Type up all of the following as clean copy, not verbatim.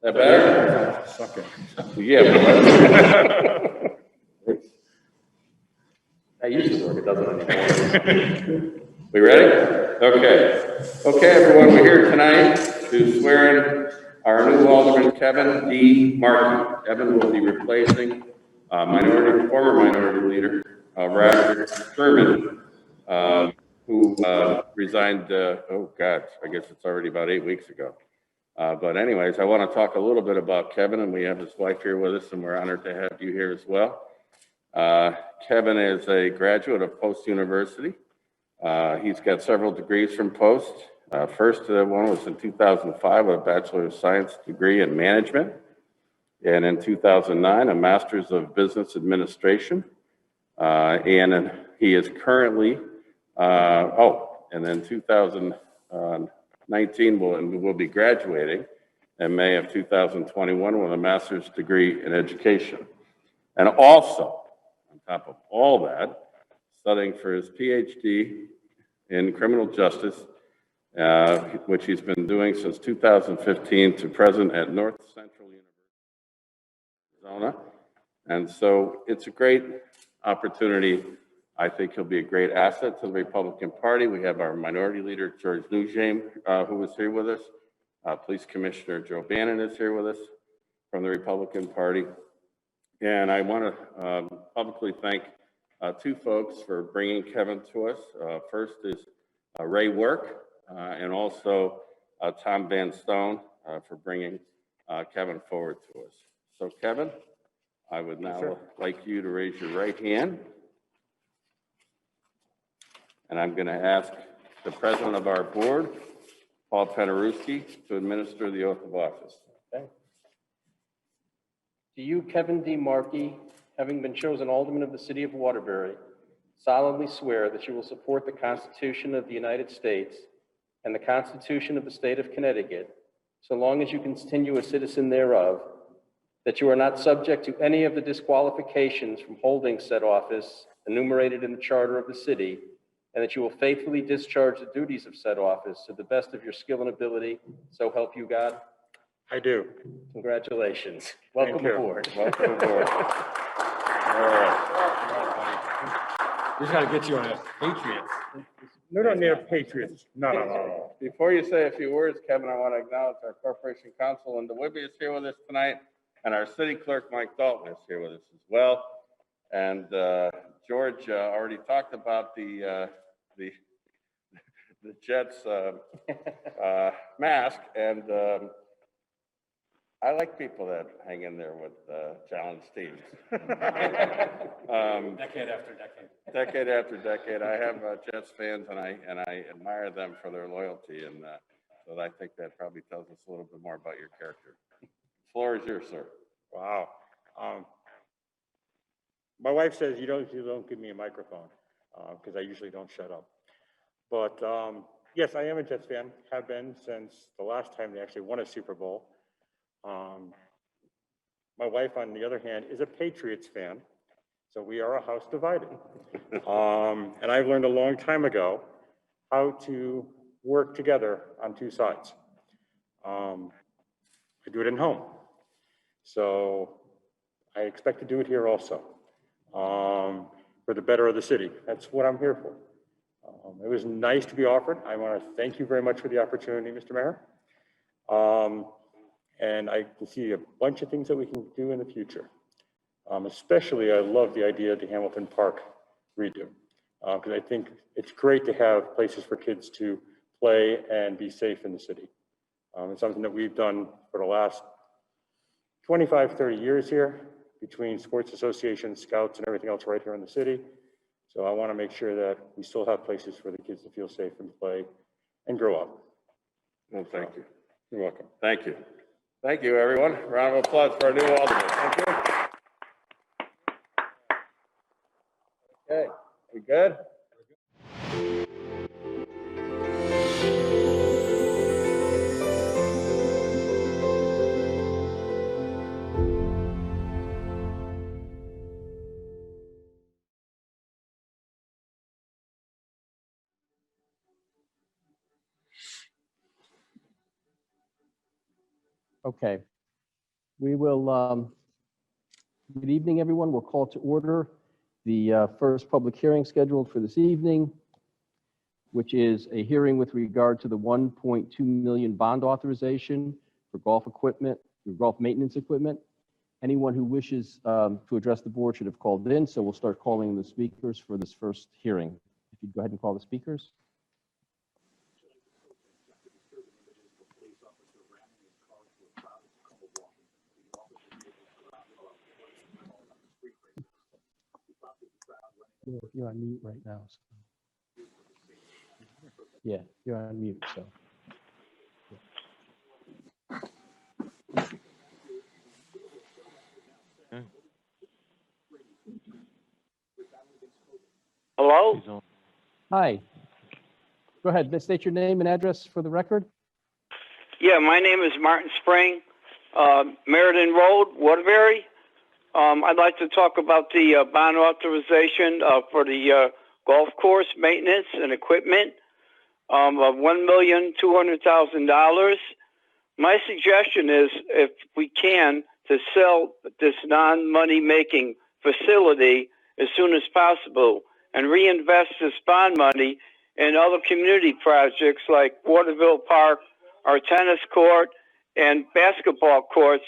That better? Suck it. Yeah. That used to work, it doesn't anymore. We ready? Okay. Okay, everyone, we're here tonight to swear in our new Alderman, Kevin D. Markey. Kevin will be replacing former minority leader, Roger Sherman, who resigned, oh God, I guess it's already about 8 weeks ago. But anyways, I want to talk a little bit about Kevin, and we have his wife here with us, and we're honored to have you here as well. Kevin is a graduate of Post University. He's got several degrees from Post. First one was in 2005, a Bachelor of Science degree in Management. And in 2009, a Master's of Business Administration. And he is currently, and then 2019 will be graduating in May of 2021 with a Master's degree in Education. And also, on top of all that, studying for his PhD in criminal justice, which he's been doing since 2015 to present at North Central University, Arizona. And so it's a great opportunity. I think he'll be a great asset to the Republican Party. We have our minority leader, George Nugent, who is here with us. Police Commissioner Joe Bannon is here with us from the Republican Party. And I want to publicly thank two folks for bringing Kevin to us. First is Ray Work and also Tom Van Stone for bringing Kevin forward to us. So Kevin, I would now like you to raise your right hand. And I'm going to ask the president of our board, Paul Penderuski, to administer the oath of office. Okay. Do you, Kevin D. Markey, having been chosen Alderman of the City of Waterbury, solemnly swear that you will support the Constitution of the United States and the Constitution of the State of Connecticut, so long as you continue a citizen thereof, that you are not subject to any of the disqualifications from holding said office enumerated in the Charter of the City, and that you will faithfully discharge the duties of said office to the best of your skill and ability, so help you God? I do. Congratulations. Welcome aboard. Welcome aboard. All right. We just got to get you on a Patriots. No, don't need a Patriots. No. Before you say a few words, Kevin, I want to acknowledge our Corporation Counsel, Linda Whitby is here with us tonight, and our City Clerk, Mike Dalton, is here with us as well. And George already talked about the Jets mask, and I like people that hang in there with challenge teams. Decade after decade. Decade after decade. I have Jets fans, and I admire them for their loyalty, and so I think that probably tells us a little bit more about your character. The floor is yours, sir. Wow. My wife says you don't give me a microphone because I usually don't shut up. But yes, I am a Jets fan. Have been since the last time they actually won a Super Bowl. My wife, on the other hand, is a Patriots fan, so we are a house divided. And I've learned a long time ago how to work together on two sides. I do it in home, so I expect to do it here also, for the better of the city. That's what I'm here for. It was nice to be offered. I want to thank you very much for the opportunity, Mr. Mayor. And I can see a bunch of things that we can do in the future. Especially, I love the idea of the Hamilton Park redo, because I think it's great to have places for kids to play and be safe in the city. It's something that we've done for the last 25, 30 years here, between sports associations, scouts, and everything else right here in the city. So I want to make sure that we still have places for the kids to feel safe and play and grow up. Well, thank you. You're welcome. Thank you. Thank you, everyone. Round of applause for our new Alderman. Thank you. Okay, we good? Okay. We will, good evening, everyone. We'll call to order the first public hearing scheduled for this evening, which is a hearing with regard to the 1.2 million bond authorization for golf equipment, for golf maintenance equipment. Anyone who wishes to address the board should have called in, so we'll start calling the speakers for this first hearing. If you'd go ahead and call the speakers. You're on mute right now. So. Yeah, you're on mute, so. Hello? Hi. Go ahead, state your name and address for the record. Yeah, my name is Martin Spring, Meriden Road, Waterbury. I'd like to talk about the bond authorization for the golf course maintenance and equipment of $1,200,000. My suggestion is, if we can, to sell this non-money making facility as soon as possible and reinvest this bond money in other community projects like Waterville Park, our tennis court, and basketball courts,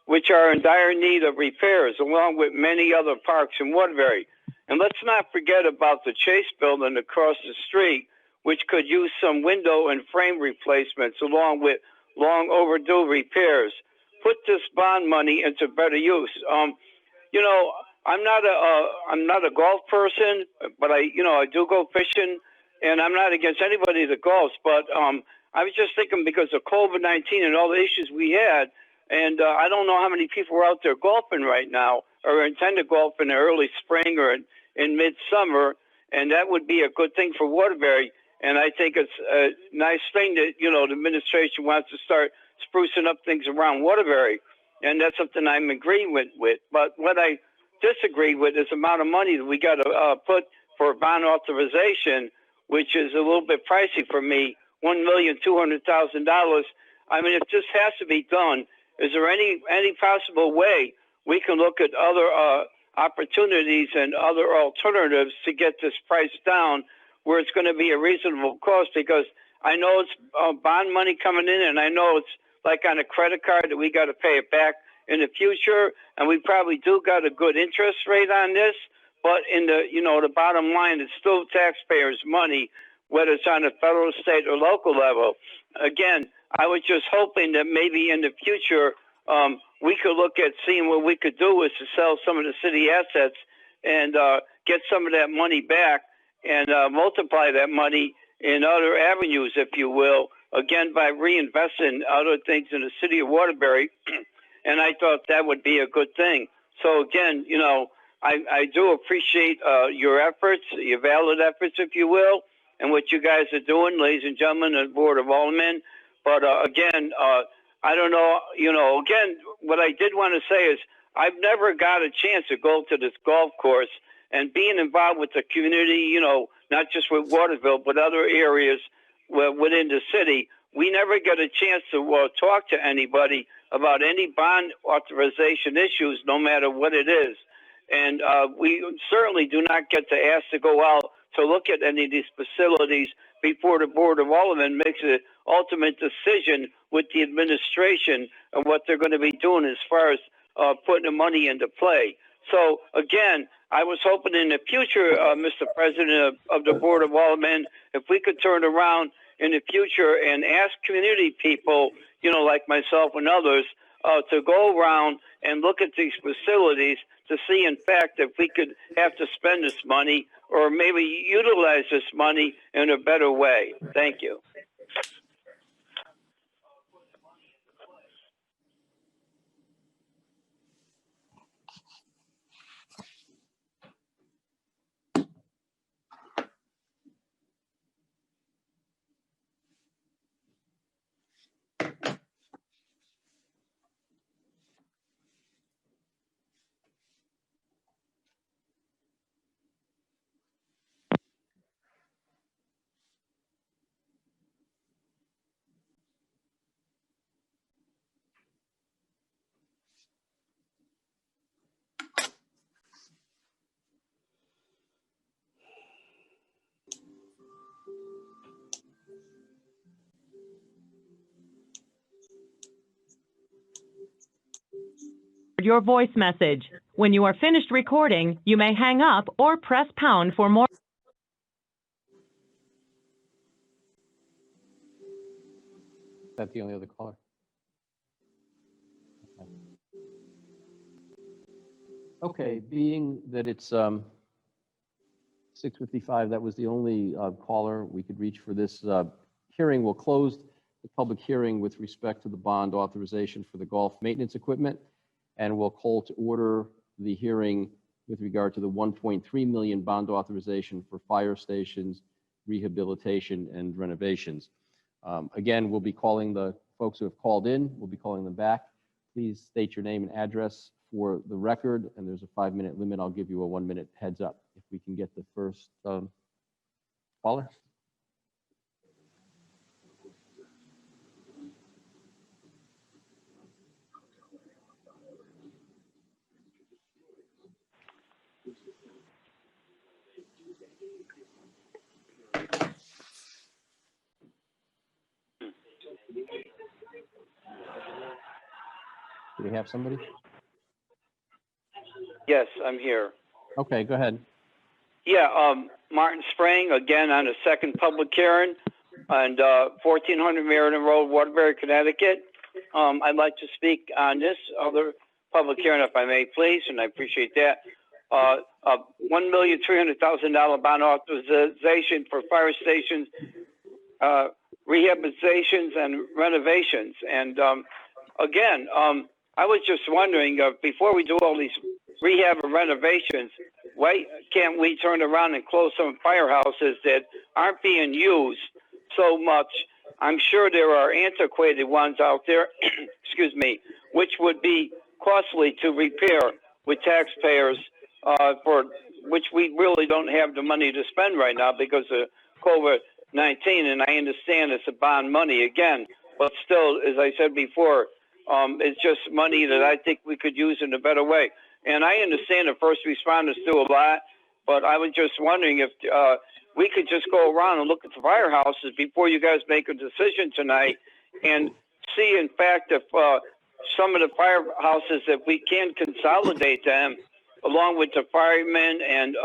which are in dire need of repairs, along with many other parks in Waterbury. And let's not forget about the Chase building across the street, which could use some window and frame replacements along with long overdue repairs. Put this bond money into better use. You know, I'm not a golf person, but I do go fishing, and I'm not against anybody that golfs, but I was just thinking, because of COVID-19 and all the issues we had, and I don't know how many people are out there golfing right now or intend to golf in the early spring or in midsummer, and that would be a good thing for Waterbury. And I think it's a nice thing that, the administration wants to start sprucing up things around Waterbury, and that's something I'm agreeing with. But what I disagree with is the amount of money that we got to put for bond authorization, which is a little bit pricey for me, $1,200,000. I mean, if this has to be done, is there any possible way we can look at other opportunities and other alternatives to get this price down where it's going to be a reasonable cost? Because I know it's bond money coming in, and I know it's like on a credit card that we got to pay it back in the future, and we probably do got a good interest rate on this, but in the, the bottom line, it's still taxpayers' money, whether it's on a federal, state, or local level. Again, I was just hoping that maybe in the future, we could look at seeing what we could do is to sell some of the city assets and get some of that money back and multiply that money in other avenues, if you will, again, by reinvesting other things in the city of Waterbury. And I thought that would be a good thing. So again, I do appreciate your efforts, your valid efforts, if you will, and what you guys are doing, ladies and gentlemen, of the Board of Aldermen. But again, I don't know, again, what I did want to say is I've never got a chance to go to this golf course, and being involved with the community, not just with Waterville, but other areas within the city. We never get a chance to talk to anybody about any bond authorization issues, no matter what it is. And we certainly do not get to ask to go out to look at any of these facilities before the Board of Aldermen makes an ultimate decision with the administration of what they're going to be doing as far as putting the money into play. So again, I was hoping in the future, Mr. President of the Board of Aldermen, if we could turn around in the future and ask community people, like myself and others, to go around and look at these facilities to see, in fact, if we could have to spend this money or maybe utilize this money in a better way. Thank you. your voice message. When you are finished recording, you may hang up or press pound for more. Is that the only other caller? Okay, being that it's 6:55, that was the only caller we could reach for this hearing. We'll close the public hearing with respect to the bond authorization for the golf maintenance equipment, and we'll call to order the hearing with regard to the 1.3 million bond authorization for fire stations, rehabilitation, and renovations. Again, we'll be calling the folks who have called in, we'll be calling them back. Please state your name and address for the record, and there's a 5-minute limit. I'll give you a 1-minute heads up if we can get the first caller. Do we have somebody? Yes, I'm here. Okay, go ahead. Yeah, Martin Sprang, again on a second public hearing on 1400 Meriden Road, Waterbury, Connecticut. I'd like to speak on this other public hearing, if I may, please, and I appreciate that. $1,300,000 bond authorization for fire stations, rehabilitations, and renovations. And again, I was just wondering, before we do all these rehab and renovations, why can't we turn around and close some firehouses that aren't being used so much? I'm sure there are antiquated ones out there, excuse me, which would be costly to repair with taxpayers, for which we really don't have the money to spend right now because of COVID-19. And I understand it's a bond money again, but still, as I said before, it's just money that I think we could use in a better way. And I understand the first responders do a lot, but I was just wondering if we could just go around and look at the firehouses before you guys make a decision tonight and see, in fact, if some of the firehouses, if we can consolidate them along with the firemen and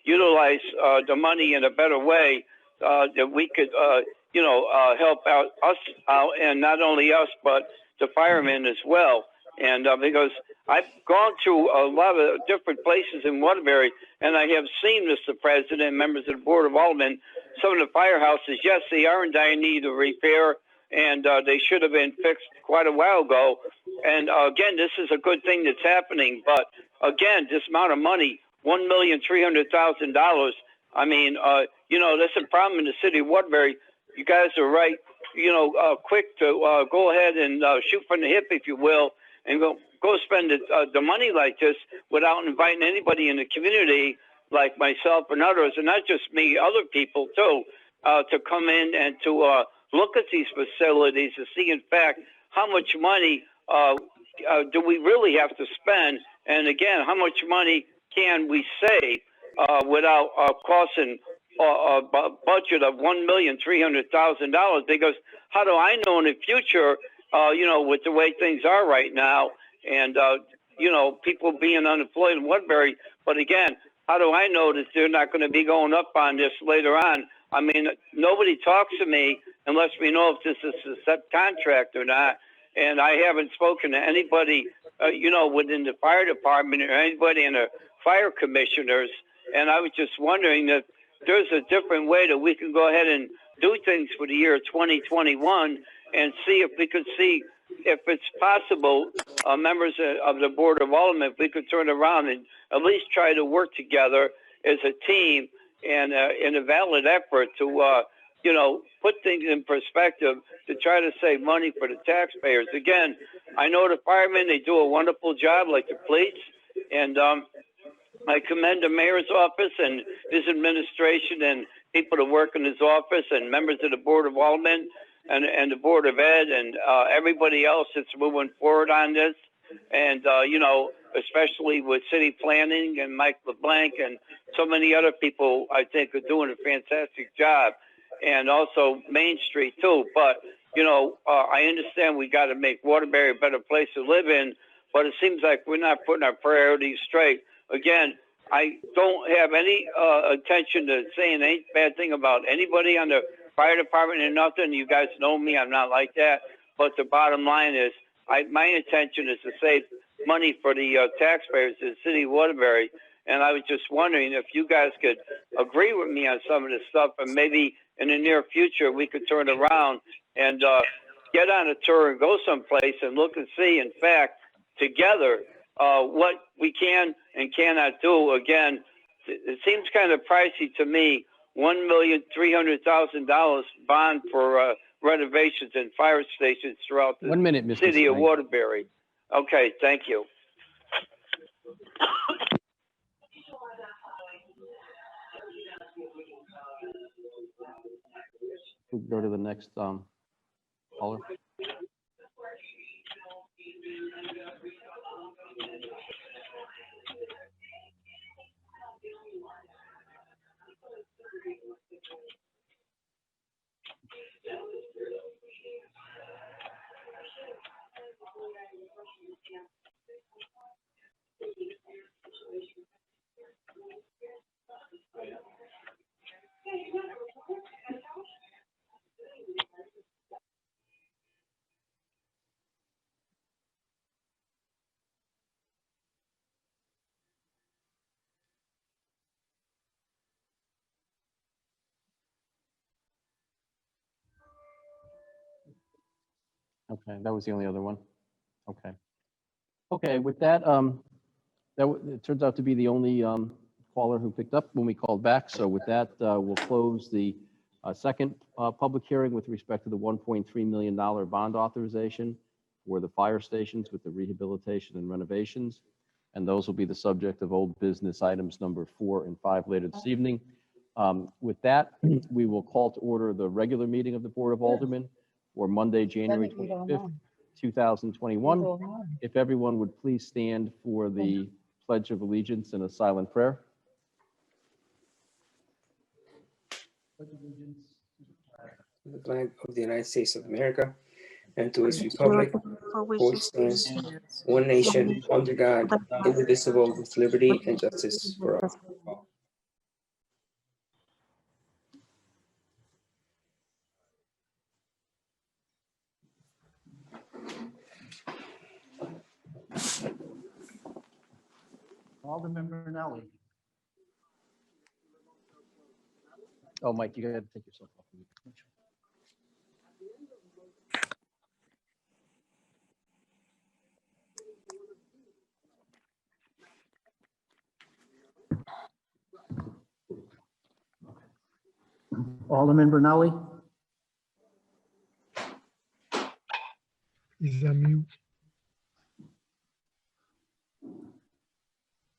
utilize the money in a better way, that we could, help out us out, and not only us, but the firemen as well. And because I've gone to a lot of different places in Waterbury, and I have seen, Mr. President, members of the Board of Aldermen, some of the firehouses, yes, they are in dire need of repair, and they should have been fixed quite a while ago. And again, this is a good thing that's happening. But again, this amount of money, $1,300,000, I mean, that's a problem in the city of Waterbury. You guys are right, quick to go ahead and shoot from the hip, if you will, and go spend the money like this without inviting anybody in the community like myself and others, and not just me, other people too, to come in and to look at these facilities and see, in fact, how much money do we really have to spend, and again, how much money can we save without costing a budget of $1,300,000? Because how do I know in the future, with the way things are right now, and people being unemployed in Woodbury, but again, how do I know that they're not going to be going up on this later on? I mean, nobody talks to me unless we know if this is a set contract or not, and I haven't spoken to anybody, within the fire department or anybody in the fire commissioners, and I was just wondering if there's a different way that we can go ahead and do things for the year 2021 and see if we could see if it's possible, members of the Board of Aldermen, if we could turn around and at least try to work together as a team and in a valid effort to, put things in perspective to try to save money for the taxpayers. Again, I know the firemen, they do a wonderful job like the police, and I commend the mayor's office and his administration and people that work in his office and members of the Board of Aldermen and the Board of Ed and everybody else that's moving forward on this. And, especially with city planning and Mike LeBlanc and so many other people, I think, are doing a fantastic job. And also Main Street, too. But, I understand we got to make Waterbury a better place to live in. but it seems like we're not putting our priorities straight. Again, I don't have any intention to saying any bad thing about anybody on the fire department or nothing. You guys know me, I'm not like that. But the bottom line is, my intention is to save money for the taxpayers in the city of Waterbury. And I was just wondering if you guys could agree with me on some of this stuff, and maybe in the near future we could turn around and get on a tour and go someplace and look and see, in fact, together, what we can and cannot do. Again, it seems kind of pricey to me, $1,300,000 bond for renovations and fire stations throughout the 1 minute, Mr. city of Swain. Waterbury. Okay, thank you. We'll go to the next caller. Okay, that was the only other one. Okay. Okay, with that, it turns out to be the only caller who picked up when we called back. So with that, we'll close the second public hearing with respect to the $1.3 million bond authorization for the fire stations with the rehabilitation and renovations. And those will be the subject of old business items number 4 and 5 later this evening. With that, we will call to order the regular meeting of the Board of Aldermen for Monday, January 25th, 2021. If everyone would please stand for the Pledge of Allegiance and a silent prayer. To the flag of the United States of America and to its republic, for which stands one nation, under God, indivisible, with liberty and justice for all. Alderman Bernelli. Oh, Mike, you gotta take yourself off mute. Alderman Bernelli. He's on mute.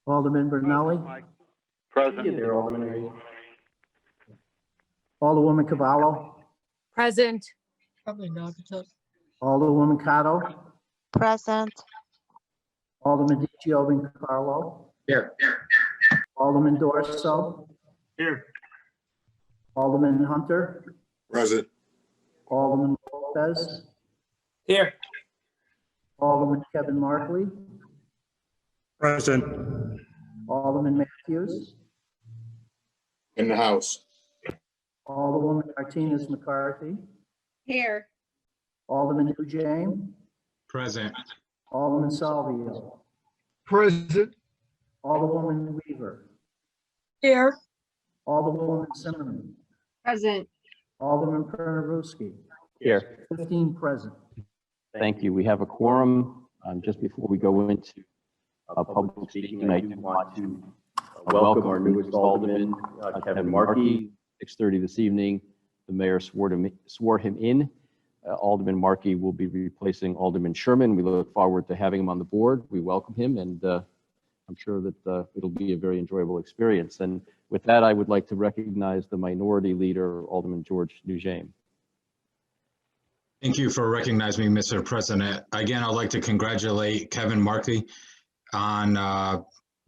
Alderman Bernelli. Present. There, Alderman. Alderwoman Cavallo. Present. Alderwoman Cotto. Present. Alderman DiGiovanni Carlo. Here. Alderman Dorso. Here. Alderman Hunter. Present. Alderman Lopez. Here. Alderman Kevin Markley. Present. Alderman Matthews. In the house. Alderwoman Martinez McCarthy. Here. Alderman James. Present. Alderman Salvio. Present. Alderwoman Weaver. Here. Alderwoman Zimmerman. Present. Alderman Pernaruski. Here. 15 present. Thank you. We have a quorum. Just before we go into public speaking, I do want to welcome our newest alderman, Kevin Markey. 6:30 this evening, the mayor swore him in. Alderman Markey will be replacing Alderman Sherman. We look forward to having him on the board. We welcome him, and I'm sure that it'll be a very enjoyable experience. And with that, I would like to recognize the minority leader, Alderman George Nugent. Thank you for recognizing me, Mr. President. Again, I'd like to congratulate Kevin Markey on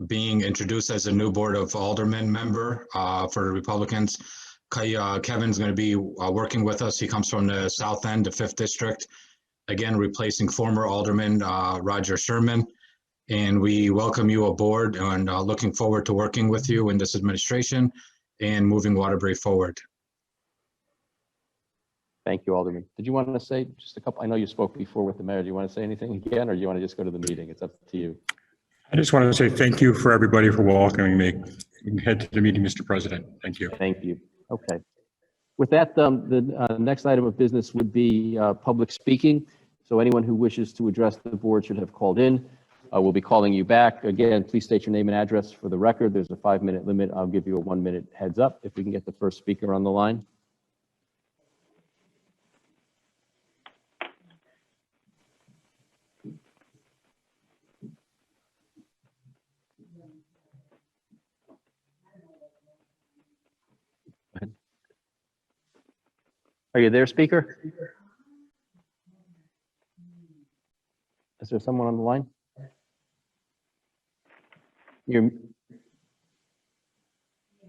being introduced as a new Board of Aldermen member for the Republicans. Kevin's going to be working with us. He comes from the South End, the 5th District, again, replacing former Alderman Roger Sherman. And we welcome you aboard and looking forward to working with you in this administration and moving Waterbury forward. Thank you, Alderman. Did you want to say just a couple? I know you spoke before with the mayor. Do you want to say anything again, or do you want to just go to the meeting? It's up to you. I just want to say thank you for everybody for welcoming me. We can head to the meeting, Mr. President. Thank you. Thank you. Okay. With that, the next item of business would be public speaking. So anyone who wishes to address the board should have called in. We'll be calling you back. Again, please state your name and address for the record. There's a 5-minute limit. I'll give you a 1-minute heads up if we can get the first speaker on the line. Are you there, speaker? Is there someone on the line?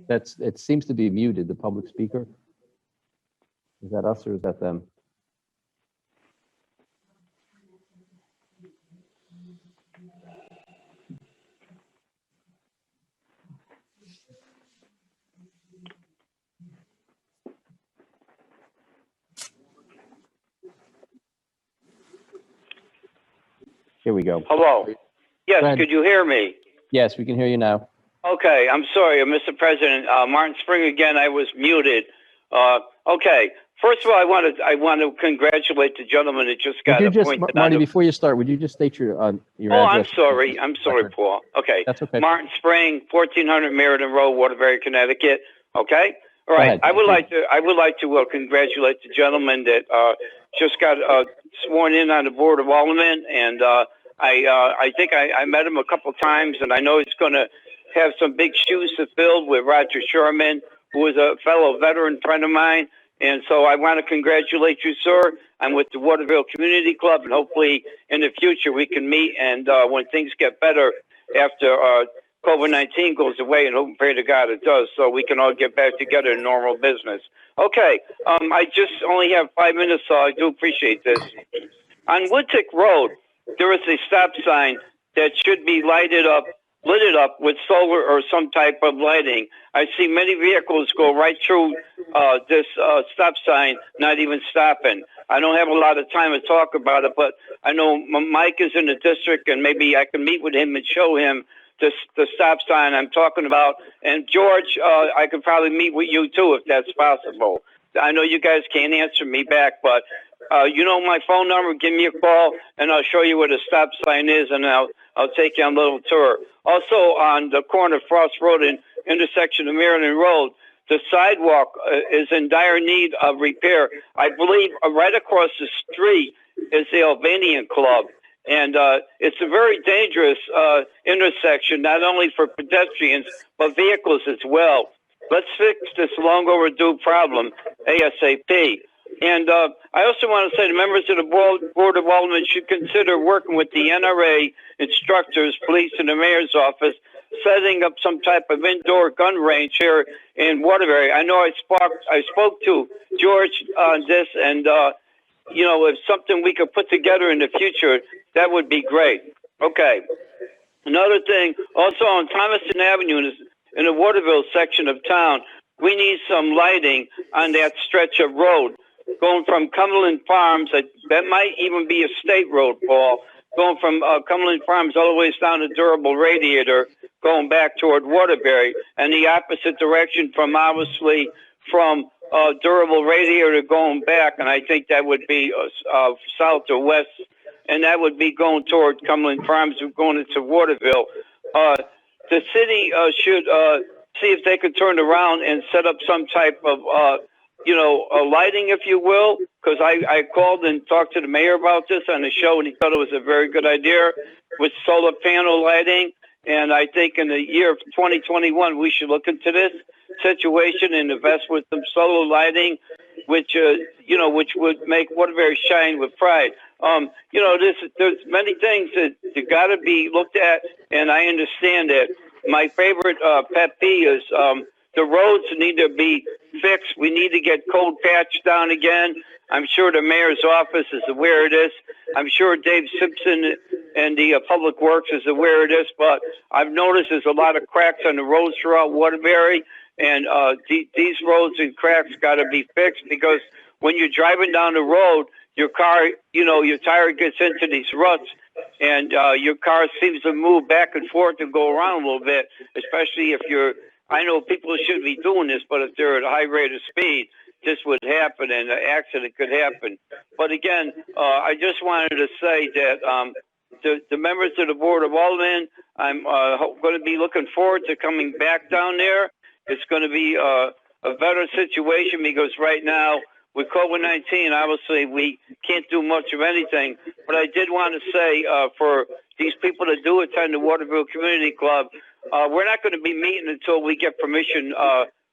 It seems to be muted, the public speaker. Is that us or is that them? Here we go. Hello. Yes, Go ahead. could you hear me? Yes, we can hear you now. Okay, I'm sorry, Mr. President. Martin Spring again. I was muted. Okay. First of all, I want to congratulate the gentleman that just got appointed. Marty, before you start, would you just state your Oh, address? I'm sorry, Paul. Okay. That's okay. Martin Spring, 1400 Meriden Road, Waterbury, Connecticut. Okay. All right. ahead. I would like to congratulate the gentleman that just got sworn in on the board of Aldermen, and I think I met him a couple times, and I know he's going to have some big shoes to fill with Roger Sherman, who is a fellow veteran friend of mine. And so I want to congratulate you, sir. I'm with the Waterville Community Club, and hopefully in the future we can meet. And when things get better after COVID-19 goes away, and hope and pray to God it does, so we can all get back together in normal business. Okay, I just only have 5 minutes, so I do appreciate this. On Woodtick Road, there is a stop sign that should be lit up with solar or some type of lighting. I see many vehicles go right through this stop sign, not even stopping. I don't have a lot of time to talk about it, but I know Mike is in the district, and maybe I can meet with him and show him the stop sign I'm talking about. And George, I could probably meet with you too if that's possible. I know you guys can't answer me back, but you know my phone number. Give me a call, and I'll show you where the stop sign is, and I'll take you on a little tour. Also, on the corner of Frost Road and intersection of Meriden Road, the sidewalk is in dire need of repair. I believe right across the street is the Albanian Club, and it's a very dangerous intersection, not only for pedestrians, but vehicles as well. Let's fix this long overdue problem ASAP. And I also want to say the members of the Board of Aldermen should consider working with the NRA, instructors, police, and the mayor's office, setting up some type of indoor gun range here in Waterbury. I know I spoke to George on this, and you know, if something we could put together in the future, that would be great. Okay. Another thing, also on Thomaston Avenue in the Waterville section of town, we need some lighting on that stretch of road. Going from Cumberland Farms, that might even be a state road, Paul, going from Cumberland Farms all the way down to Durable Radiator, going back toward Waterbury, and the opposite direction from Durable Radiator going back, and I think that would be south or west, and that would be going toward Cumberland Farms, going into Waterville. The city should see if they could turn around and set up some type of lighting, if you will, because I called and talked to the mayor about this on the show, and he thought it was a very good idea with solar panel lighting. And I think in the year of 2021, we should look into this situation and invest with some solar lighting, which would make Waterbury shine with pride. There's many things that got to be looked at, and I understand that. My favorite pet peeve is the roads need to be fixed. We need to get cold patch down again. I'm sure the mayor's office is aware of this. I'm sure Dave Simpson and the Public Works is aware of this, but I've noticed there's a lot of cracks on the roads throughout Waterbury, and these roads and cracks got to be fixed, because when you're driving down the road, your car, your tire gets into these ruts, and your car seems to move back and forth and go around a little bit, especially if I know people shouldn't be doing this, but if they're at a high rate of speed, this would happen and an accident could happen. But again, I just wanted to say that the members of the Board of Aldermen, I'm going to be looking forward to coming back down there. It's going to be a better situation, because right now with COVID-19, obviously we can't do much of anything. But I did want to say for these people that do attend the Waterville Community Club, we're not going to be meeting until we get permission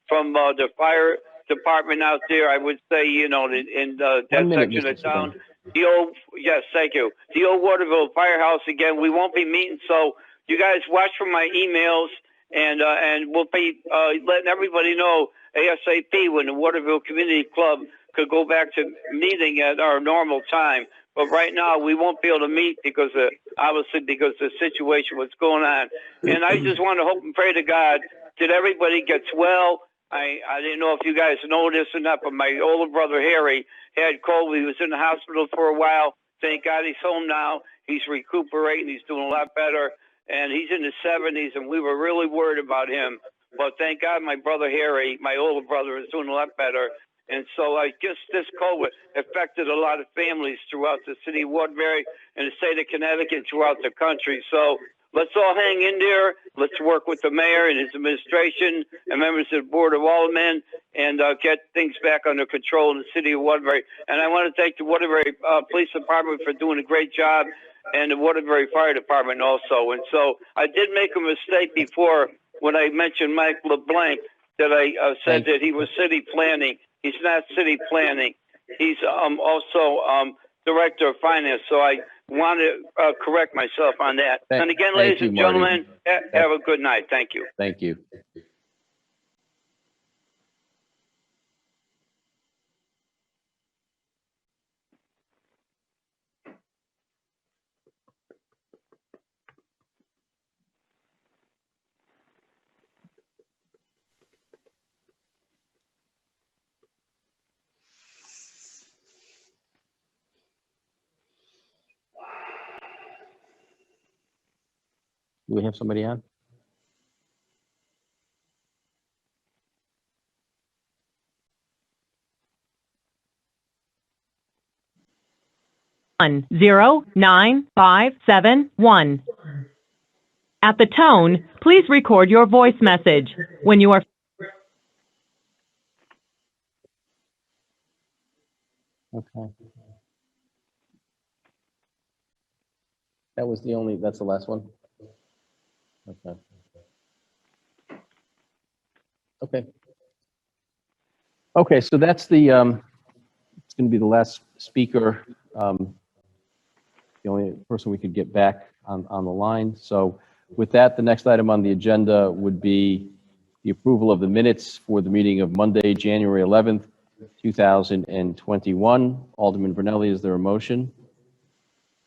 from the fire department out there. I would say, in that section of town. Yes, thank you. The old Waterville Firehouse again. We won't be meeting, so you guys watch for my emails, and we'll be letting everybody know ASAP when the Waterville Community Club could go back to meeting at our normal time. But right now we won't be able to meet because obviously because the situation what's going on. And I just want to hope and pray to God that everybody gets well. I didn't know if you guys know this or not, but my older brother Harry had COVID. He was in the hospital for a while. Thank God he's home now. He's recuperating. He's doing a lot better. And he's in his 70s, and we were really worried about him. But thank God my brother Harry, my older brother, is doing a lot better. And so I guess this COVID affected a lot of families throughout the city of Waterbury and the state of Connecticut, throughout the country. So let's all hang in there. Let's work with the mayor and his administration and members of the Board of Aldermen and get things back under control in the city of Waterbury. And I want to thank the Waterbury Police Department for doing a great job, and the Waterbury Fire Department also. And so I did make a mistake before when I mentioned Mike LeBlanc, that I said that he was city planning. He's not city planning. He's also director of finance. So I want to correct myself on that. And again, ladies and gentlemen, have a good night. Thank you. Thank you. Do we have somebody on? One 09571. At the tone, please record your voice message. When you are Okay. That's the last one? Okay. Okay. Okay, so that's it's going to be the last speaker. The only person we could get back on the line. So with that, the next item on the agenda would be the approval of the minutes for the meeting of Monday, January 11th, 2021. Alderman Brunelli, is there a motion?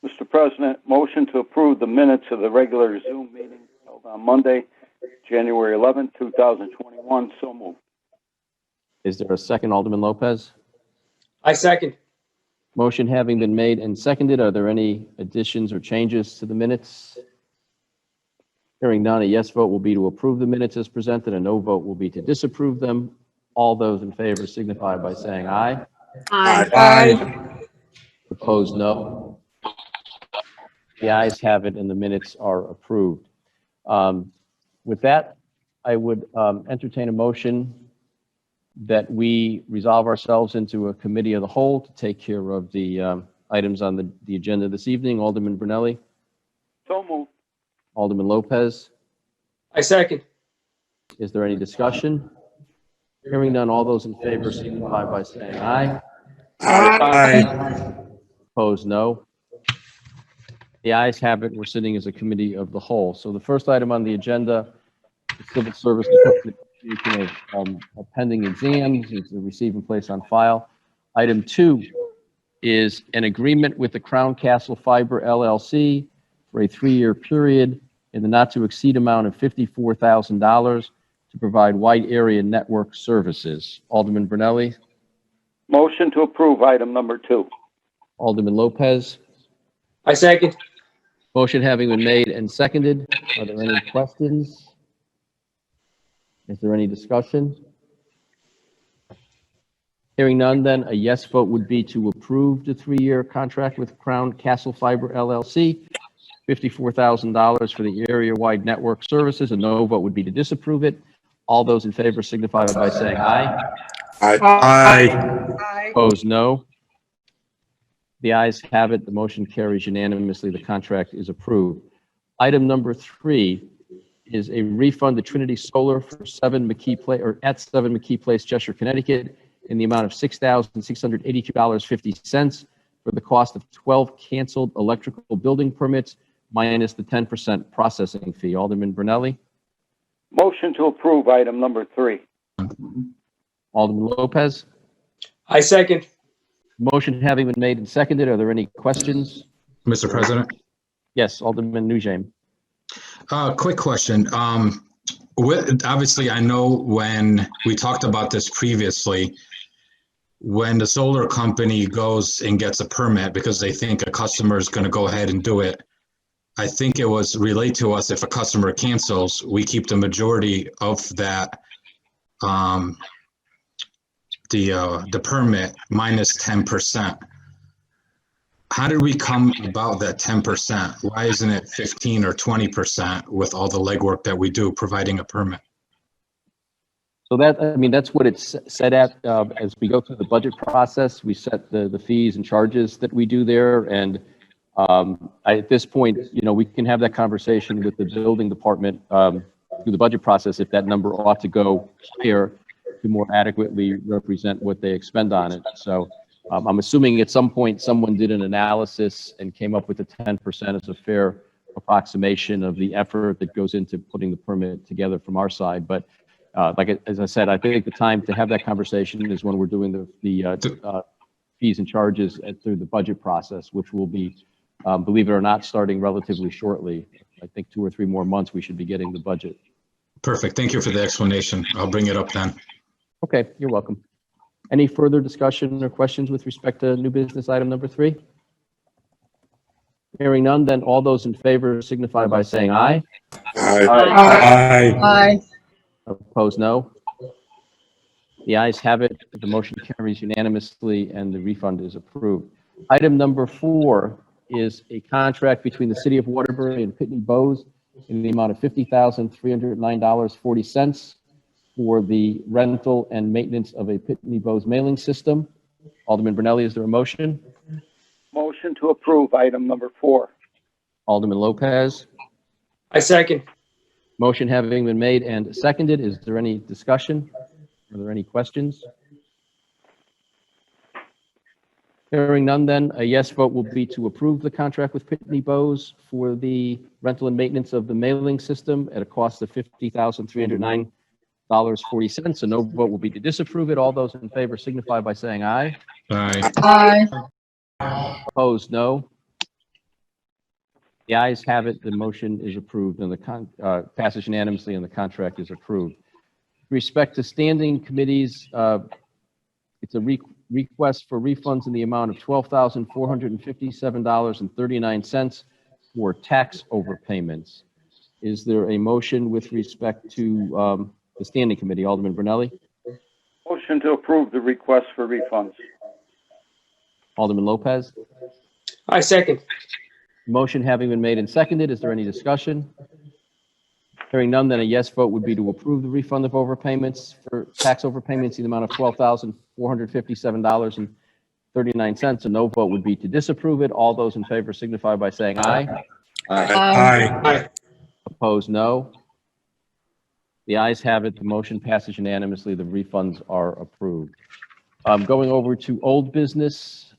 Mr. President, motion to approve the minutes of the regular Zoom meeting held on Monday, January 11th, 2021. So moved. Is there a second, Alderman Lopez? I second. Motion having been made and seconded, are there any additions or changes to the minutes? Hearing none, a yes vote will be to approve the minutes as presented, a no vote will be to disapprove them. All those in favor signify by saying aye. Aye. Opposed, no. The ayes have it and the minutes are approved. With that, I would entertain a motion that we resolve ourselves into a committee of the whole to take care of the items on the agenda this evening. Alderman Brunelli? So moved. Alderman Lopez? I second. Is there any discussion? Hearing none, all those in favor signify by saying aye. Aye. Opposed, no. The ayes have it. We're sitting as a committee of the whole. So the first item on the agenda, the Civil Service Department appreciation of pending exams, is to receive and place on file. Item 2 is an agreement with the Crown Castle Fiber LLC for a 3-year period in the not-to-exceed amount of $54,000 to provide wide area network services. Alderman Brunelli, Motion to approve item number 2. Alderman Lopez. I second. Motion having been made and seconded, are there any questions? Is there any discussion? Hearing none, then a yes vote would be to approve the 3-year contract with Crown Castle Fiber LLC, $54,000 for the area-wide network services. A no vote would be to disapprove it. All those in favor signify by saying aye. Aye. Opposed, no. The ayes have it. The motion carries unanimously. The contract is approved. Item number 3 is a refund to Trinity Solar for 7 McKee Place, or at 7 McKee Place, Cheshire, Connecticut, in the amount of $6,682.50 for the cost of 12 canceled electrical building permits minus the 10% processing fee. Alderman Brunelli, Motion to approve item number 3. Alderman Lopez. I second. Motion having been made and seconded, are there any questions? Mr. President, Yes, Alderman Nugent. quick question. Obviously, I know when we talked about this previously, when the solar company goes and gets a permit because they think a customer is going to go ahead and do it, I think it was relayed to us if a customer cancels, we keep the majority of that, the permit minus 10%. How did we come about that 10%? Why isn't it 15 or 20% with all the legwork that we do providing a permit? So that, I mean, that's what it's set at. As we go through the budget process, we set the fees and charges that we do there. And at this point, you know, we can have that conversation with the building department through the budget process if that number ought to go higher to more adequately represent what they expend on it. So I'm assuming at some point someone did an analysis and came up with the 10% as a fair approximation of the effort that goes into putting the permit together from our side. But as I said, I think the time to have that conversation is when we're doing the fees and charges through the budget process, which will be, believe it or not, starting relatively shortly. I think 2 or 3 more months we should be getting the budget. Perfect. Thank you for the explanation. I'll bring it up then. Okay, you're welcome. Any further discussion or questions with respect to new business item number 3? Hearing none, then all those in favor signify by saying aye. Aye. Opposed, no. The ayes have it. The motion carries unanimously and the refund is approved. Item number 4 is a contract between the City of Waterbury and Pitney Bowes in the amount of $50,309.40 for the rental and maintenance of a Pitney Bowes mailing system. Alderman Brunelli, is there a motion? Motion to approve item number 4. Alderman Lopez. I second. Motion having been made and seconded, is there any discussion? Are there any questions? Hearing none, then a yes vote will be to approve the contract with Pitney Bowes for the rental and maintenance of the mailing system at a cost of $50,309.40. A no vote will be to disapprove it. All those in favor signify by saying aye. Aye. Opposed, no. The ayes have it. The motion is approved and the passes unanimously and the contract is approved. With respect to standing committees, it's a request for refunds in the amount of $12,457.39 for tax overpayments. Is there a motion with respect to the standing committee? Alderman Brunelli. Motion to approve the request for refunds. Alderman Lopez. I second. Motion having been made and seconded, is there any discussion? Hearing none, then a yes vote would be to approve the refund of overpayments for tax overpayments in the amount of $12,457.39. A no vote would be to disapprove it. All those in favor signify by saying aye. Aye. Opposed, no. The ayes have it. The motion passes unanimously. The refunds are approved. Going over to old business,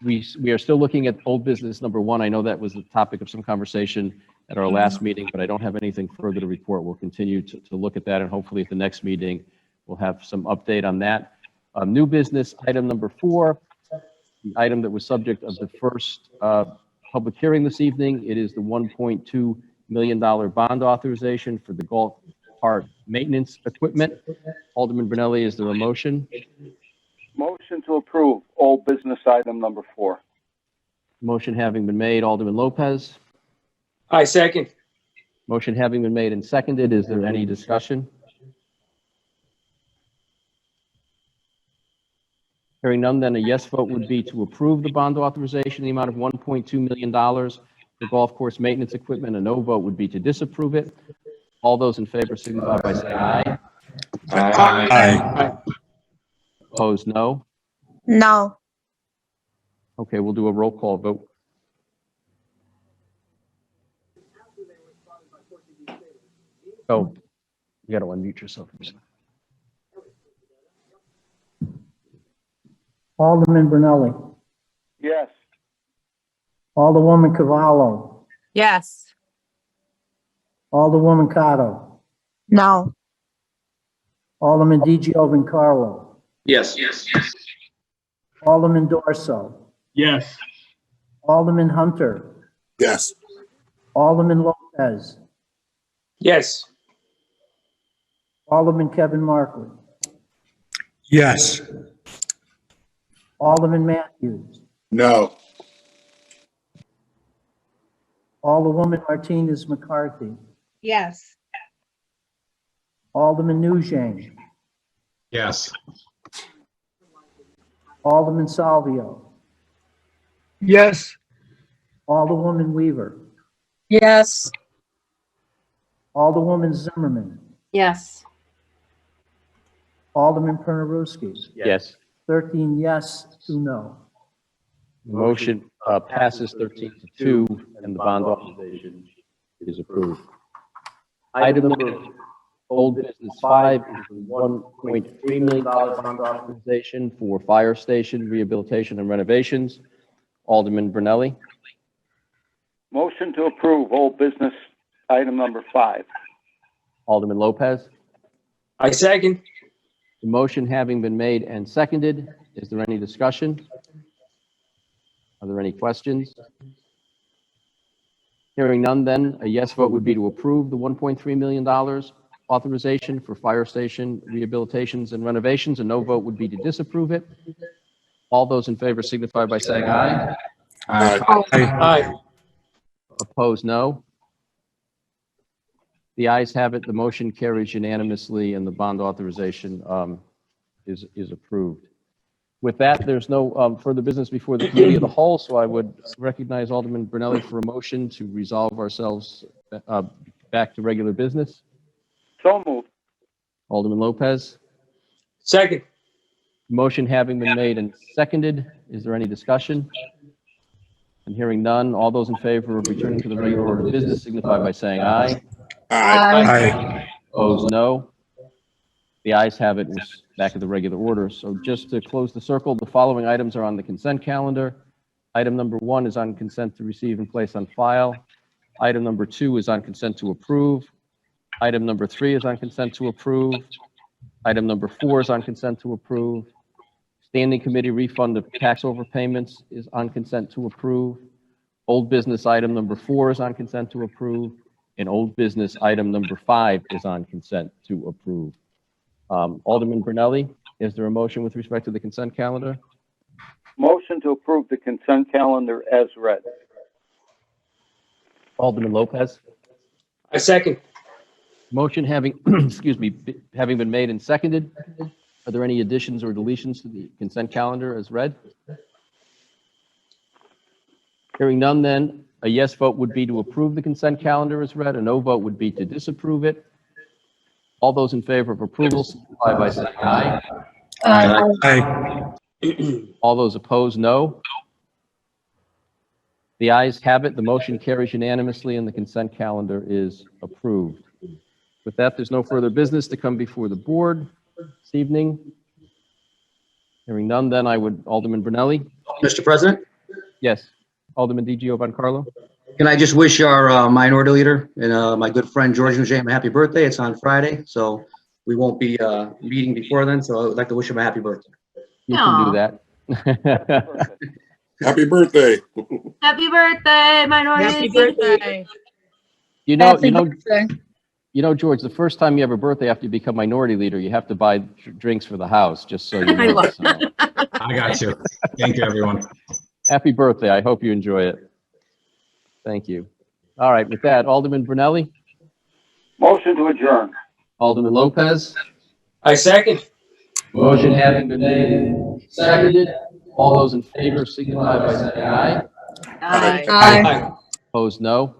we are still looking at old business number 1. I know that was the topic of some conversation at our last meeting, but I don't have anything further to report. We'll continue to look at that, and hopefully at the next meeting, we'll have some update on that. New business item number 4, the item that was subject of the first public hearing this evening. It is the $1.2 million bond authorization for the golf cart maintenance equipment. Alderman Brunelli, is there a motion? Motion to approve old business item number 4. Motion having been made, Alderman Lopez. I second. Motion having been made and seconded, is there any discussion? Hearing none, then a yes vote would be to approve the bond authorization in the amount of $1.2 million for golf course maintenance equipment. A no vote would be to disapprove it. All those in favor signify by saying aye. Aye. Opposed, no. No. Okay, we'll do a roll call vote. Oh, you got to unmute yourself. Alderman Brunelli. Yes. Alderwoman Cavallo. Yes. Alderwoman Cotto. No. Alderman Carlo. Yes. Alderman Dorso. Yes. Alderman Hunter. Yes. Alderman Lopez. Yes. Alderman Kevin Markley. Yes. Alderman Matthews. No. Alderwoman Martinez McCarthy. Yes. Alderman Nugent. Yes. Alderman Salvio. Yes. Alderwoman Weaver. Yes. Alderwoman Zimmerman. Yes. Alderman Pernaruski. Yes. 13 yes, 2 no. Motion passes 13-2, and the bond authorization is approved. Item number old business 5 is the $1.3 million bond authorization for fire station rehabilitation and renovations. Alderman Brunelli. Motion to approve old business item number 5. Alderman Lopez. I second. The motion having been made and seconded, is there any discussion? Are there any questions? Hearing none, then a yes vote would be to approve the $1.3 million authorization for fire station rehabilitations and renovations. A no vote would be to disapprove it. All those in favor signify by saying aye. Aye. Opposed, no. The ayes have it. The motion carries unanimously, and the bond authorization is approved. With that, there's no further business before the committee of the whole, so I would recognize Alderman Brunelli for a motion to resolve ourselves back to regular business. So moved. Alderman Lopez. Second. Motion having been made and seconded, is there any discussion? And hearing none, all those in favor of returning to the regular order of business signify by saying aye. Aye. Opposed, no. The ayes have it. We're back at the regular order. So just to close the circle, the following items are on the consent calendar. Item number 1 is on consent to receive and place on file. Item number 2 is on consent to approve. Item number 3 is on consent to approve. Item number 4 is on consent to approve. Standing committee refund of tax overpayments is on consent to approve. Old business item number 4 is on consent to approve. And old business item number 5 is on consent to approve. Alderman Brunelli, is there a motion with respect to the consent calendar? Motion to approve the consent calendar as read. Alderman Lopez. I second. Motion having, excuse me, having been made and seconded. Are there any additions or deletions to the consent calendar as read? Hearing none, then a yes vote would be to approve the consent calendar as read. A no vote would be to disapprove it. All those in favor of approval signify by saying aye. Aye. All those opposed, no. The ayes have it. The motion carries unanimously, and the consent calendar is approved. With that, there's no further business to come before the board this evening. Hearing none, then I would, Alderman Brunelli. Mr. President, Yes. Alderman Di Giovancarlo? Can I just wish our minority leader and my good friend George Nugent a happy birthday? It's on Friday, so we won't be meeting before then, so I would like to wish him a happy birthday. You can do that. Happy birthday. Happy birthday, minority. Happy birthday. George, the first time you have a birthday after you become minority leader, you have to buy drinks for the house, just so you know. So. I got you. Thank you, everyone. Happy birthday. I hope you enjoy it. Thank you. All right, with that, Alderman Brunelli, Motion to adjourn. Alderman Lopez, I second. motion having been made, seconded. All those in favor signify by saying aye. Aye. Opposed, no.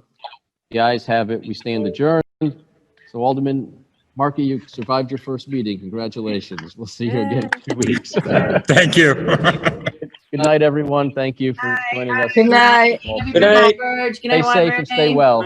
The ayes have it. We stand adjourned. So Alderman Markey, you survived your first meeting. Congratulations. We'll see you again in 2 weeks. Thank you. Good night, everyone. Thank you for joining us. Good night. Good night. Good Stay safe and stay well.